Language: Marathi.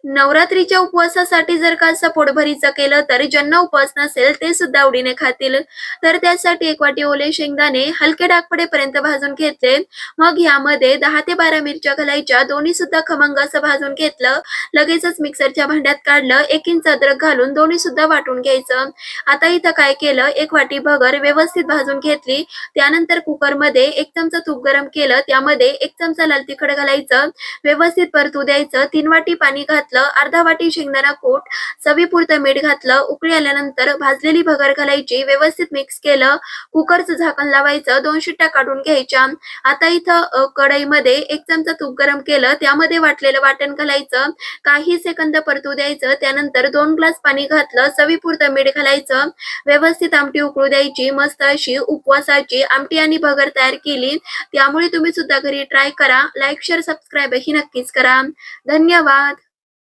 नवरात्रीच्या उपवासासाठी जर का असं पोटभरीचं केलं तर ज्यांना उपवास नसेल ते सुद्धा आवडीने खातील. तर त्यासाठी 1 वाटी ओले शेंगदाणे हलके डाग पडेपर्यंत भाजून घेतले. मग यामध्ये 10 ते 12 मिरच्या घालायच्या. दोन्ही सुद्धा खमंग असं भाजून घेतलं. लगेचच मिक्सरच्या भांड्यात काढलं. 1 इंच अद्रक घालून दोन्ही सुद्धा वाटून घ्यायचं. आता इथं काय केलं, 1 वाटी भगर व्यवस्थित भाजून घेतली. त्यानंतर कुकरमध्ये 1 चमचा तूप गरम केलं. त्यामध्ये 1 चमचा लाल तिखट घालायचं. व्यवस्थित परतू द्यायचं. 3 वाटी पाणी घातलं. अर्धा वाटी शेंगदाणा कूट, चवीपुरतं मीठ घातलं. उकळी आल्यानंतर भाजलेली भगर घालायची. व्यवस्थित मिक्स केलं. कुकरचं झाकण लावायचं. 2 शिट्ट्या काढून घ्यायच्या. आता इथं कढईमध्ये 1 चमचा तूप गरम केलं. त्यामध्ये वाटलेलं वाटण घालायचं. काही सेकंद परतू द्यायचं. त्यानंतर 2 ग्लास पाणी घातलं. चवीपुरतं मीठ घालायचं. व्यवस्थित आमटी उकळू द्यायची. मस्त अशी उपवासाची आमटी आणि भगर तयार केली. त्यामुळे तुम्ही सुद्धा घरी ट्राय करा. लाईक, शेअर, सबस्क्राईब ही नक्कीच करा. धन्यवाद.